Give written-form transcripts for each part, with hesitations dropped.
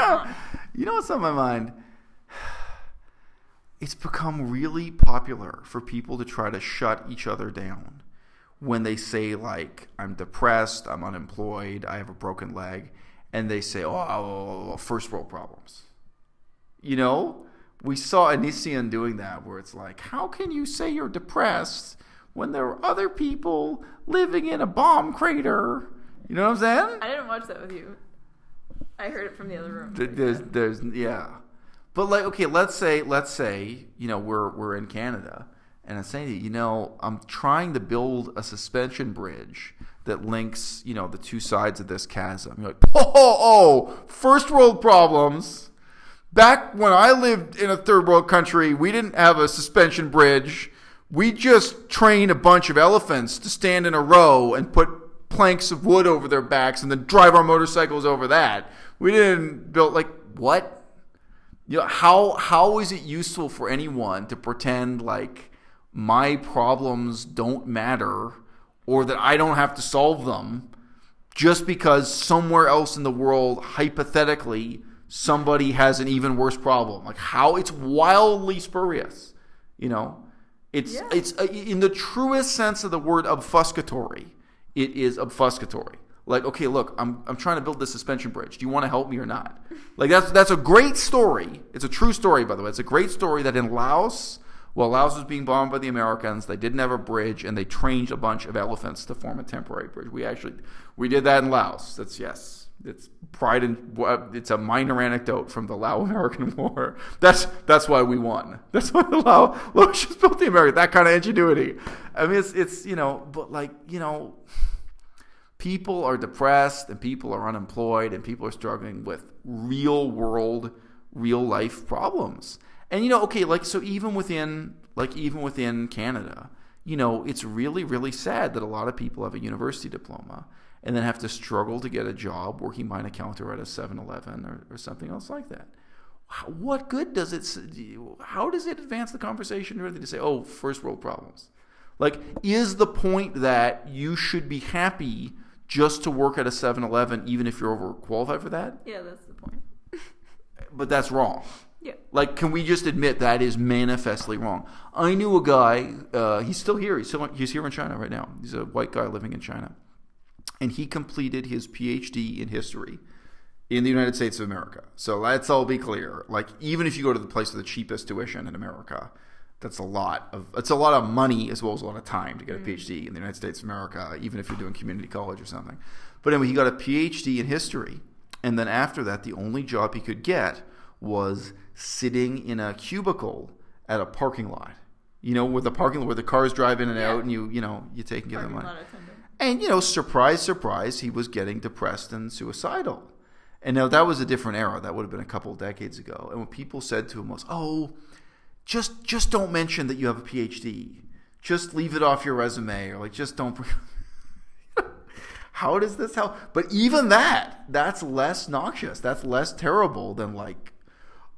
on. You know what's on my mind? It's become really popular for people to try to shut each other down when they say, like, I'm depressed, I'm unemployed, I have a broken leg, and they say, oh, first world problems. You know? We saw Anissian doing that, where it's like, how can you say you're depressed when there are other people living in a bomb crater? You know what I'm saying? I didn't watch that with you. I heard it from the other room. There's yeah. But like, okay, let's say, you know, we're in Canada, and I'm saying, you know, I'm trying to build a suspension bridge that links, you know, the two sides of this chasm. You're like, first world problems. Back when I lived in a third world country, we didn't have a suspension bridge. We just trained a bunch of elephants to stand in a row and put planks of wood over their backs and then drive our motorcycles over that. We didn't build, like, what? You know, how is it useful for anyone to pretend like my problems don't matter or that I don't have to solve them just because somewhere else in the world, hypothetically, somebody has an even worse problem? Like, how it's wildly spurious, you know? It's in the truest sense of the word obfuscatory. It is obfuscatory. Like, okay, look, I'm trying to build this suspension bridge. Do you want to help me or not? Like, that's a great story. It's a true story, by the way. It's a great story that in Laos, while Laos was being bombed by the Americans, they didn't have a bridge, and they trained a bunch of elephants to form a temporary bridge. We did that in Laos. It's pride and it's a minor anecdote from the Lao-American War. That's why we won. That's why the Laotians built the America. That kind of ingenuity. I mean, it's you know, but like, you know, people are depressed and people are unemployed and people are struggling with real world, real life problems. And you know, okay, like, so even within Canada, you know, it's really, really sad that a lot of people have a university diploma and then have to struggle to get a job working behind a counter at a 7-Eleven or something else like that. What good does it, how does it advance the conversation really to say, oh, first world problems? Like, is the point that you should be happy just to work at a 7-Eleven even if you're overqualified for that? Yeah, that's the point. But that's wrong. Yeah. Like, can we just admit that is manifestly wrong? I knew a guy, he's still here. He's here in China right now. He's a white guy living in China. And he completed his PhD in history in the United States of America. So let's all be clear. Like, even if you go to the place with the cheapest tuition in America, it's a lot of money as well as a lot of time to get a PhD in the United States of America, even if you're doing community college or something. But anyway, he got a PhD in history. And then after that, the only job he could get was sitting in a cubicle at a parking lot. You know, where the cars drive in and out, and you take and give them money. And, you know, surprise, surprise, he was getting depressed and suicidal. And now that was a different era. That would have been a couple of decades ago. And what people said to him was, oh, just don't mention that you have a PhD. Just leave it off your resume. Or, like, just don't. How does this help? But even that's less noxious. That's less terrible than, like,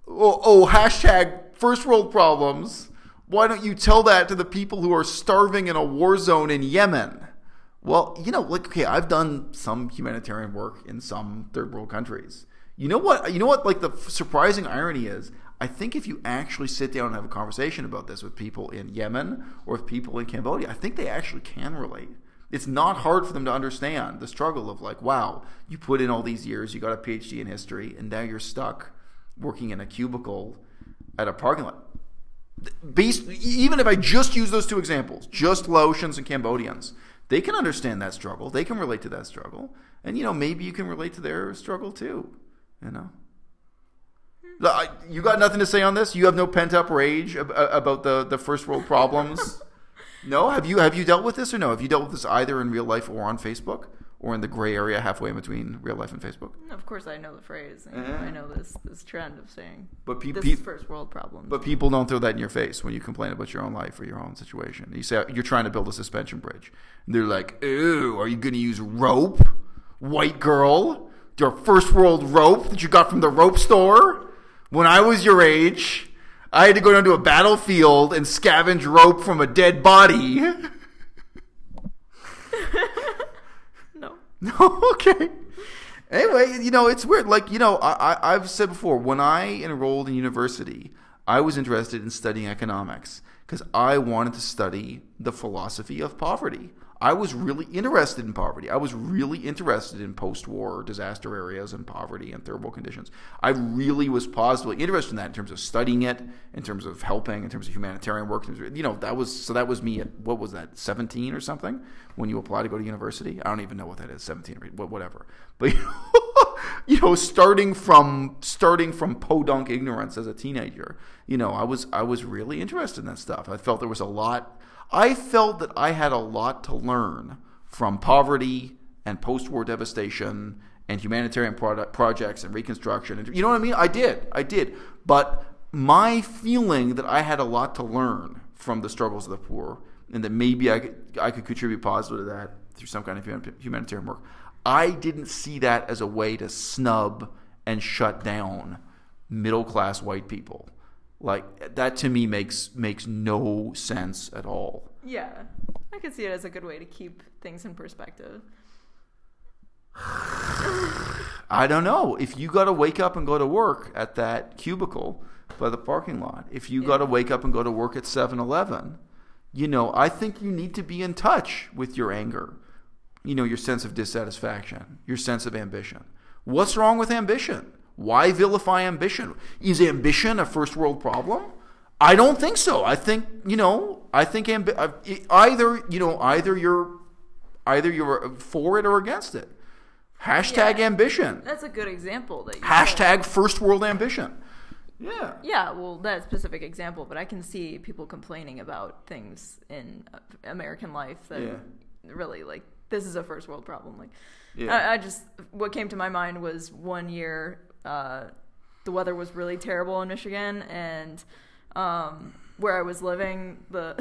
hashtag first world problems. Why don't you tell that to the people who are starving in a war zone in Yemen? Well, you know, like, okay, I've done some humanitarian work in some third world countries. You know what, like, the surprising irony is, I think if you actually sit down and have a conversation about this with people in Yemen or with people in Cambodia, I think they actually can relate. It's not hard for them to understand the struggle of, like, wow, you put in all these years, you got a PhD in history, and now you're stuck working in a cubicle at a parking lot. Even if I just use those two examples, just Laotians and Cambodians, they can understand that struggle. They can relate to that struggle. And, you know, maybe you can relate to their struggle too, you know. You got nothing to say on this? You have no pent-up rage about the first world problems? No? Have you dealt with this or no? Have you dealt with this either in real life or on Facebook? Or in the gray area halfway in between real life and Facebook? Of course I know the phrase. I know this trend of saying this is first world problems. But people don't throw that in your face when you complain about your own life or your own situation. You say you're trying to build a suspension bridge. And they're like, ew, are you going to use rope? White girl? Your first world rope that you got from the rope store? When I was your age, I had to go down to a battlefield and scavenge rope from a dead body. No, okay. Anyway, it's weird. Like, I've said before, when I enrolled in university, I was interested in studying economics because I wanted to study the philosophy of poverty. I was really interested in poverty. I was really interested in post-war disaster areas and poverty and third world conditions. I really was positively interested in that in terms of studying it, in terms of helping, in terms of humanitarian work. That was me at, what was that, 17 or something when you apply to go to university? I don't even know what that is, 17 or whatever. But starting from podunk ignorance as a teenager, I was really interested in that stuff. I felt there was a lot. I felt that I had a lot to learn from poverty and post-war devastation and humanitarian projects and reconstruction. And, you know what I mean? I did. But my feeling that I had a lot to learn from the struggles of the poor and that maybe I could contribute positively to that through some kind of humanitarian work, I didn't see that as a way to snub and shut down middle-class white people. Like, that to me makes no sense at all. Yeah. I could see it as a good way to keep things in perspective. I don't know. If you got to wake up and go to work at that cubicle by the parking lot, if you got to wake up and go to work at 7-Eleven, I think you need to be in touch with your anger, your sense of dissatisfaction, your sense of ambition. What's wrong with ambition? Why vilify ambition? Is ambition a first world problem? I don't think so. I think either you're for it or against it. Hashtag ambition. That's a good example. Hashtag first world ambition. Yeah. Yeah, well, that specific example, but I can see people complaining about things in American life that really, like, this is a first world problem. Like, what came to my mind was one year, the weather was really terrible in Michigan, and where I was living, the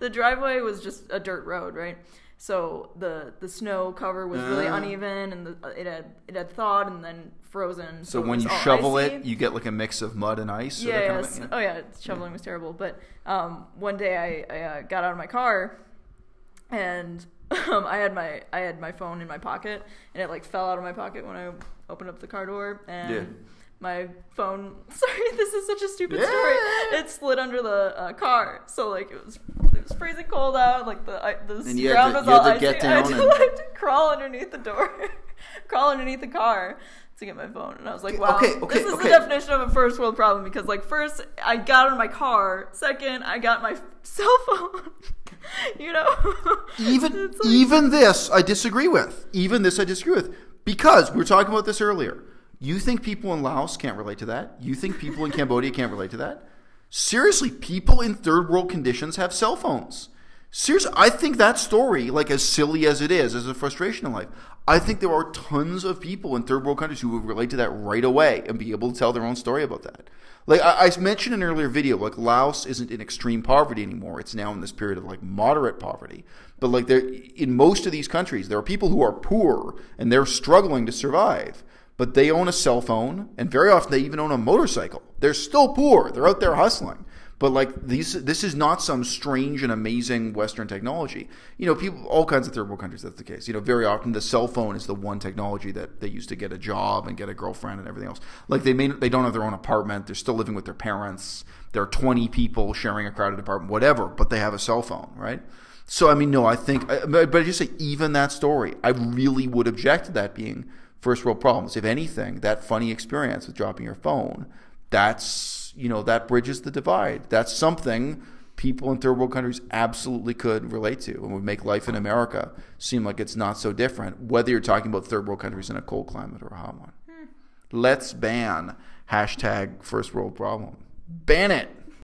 driveway was just a dirt road, right? So the snow cover was really uneven, and it had thawed and then frozen. So when you shovel it, you get like a mix of mud and ice. Shoveling was terrible. But one day I got out of my car, and I had my phone in my pocket, and it like fell out of my pocket when I opened up the car door, and my phone. Sorry, this is such a stupid story. It slid under the car, so like it was freezing cold out. Like the ground was all icy. I had to crawl underneath the door, crawl underneath the car to get my phone, and I was like, wow, this is the definition of a first world problem, because like first I got out of my car, second I got my cell phone. Even this I disagree with. Because we were talking about this earlier. You think people in Laos can't relate to that? You think people in Cambodia can't relate to that? Seriously, people in third world conditions have cell phones. Seriously, I think that story, like as silly as it is, as a frustration in life, I think there are tons of people in third world countries who would relate to that right away and be able to tell their own story about that. Like I mentioned in an earlier video, like Laos isn't in extreme poverty anymore. It's now in this period of like moderate poverty. But like in most of these countries, there are people who are poor and they're struggling to survive. But they own a cell phone, and very often they even own a motorcycle. They're still poor. They're out there hustling. But like this is not some strange and amazing Western technology. People, all kinds of third world countries, that's the case. Very often the cell phone is the one technology that they use to get a job and get a girlfriend and everything else. Like they don't have their own apartment. They're still living with their parents. There are 20 people sharing a crowded apartment, whatever. But they have a cell phone, right? So I mean, no, I think, but I just say even that story, I really would object to that being first world problems. If anything, that funny experience with dropping your phone, that bridges the divide. That's something people in third world countries absolutely could relate to and would make life in America seem like it's not so different, whether you're talking about third world countries in a cold climate or a hot one. Let's ban hashtag first world problem. Ban it.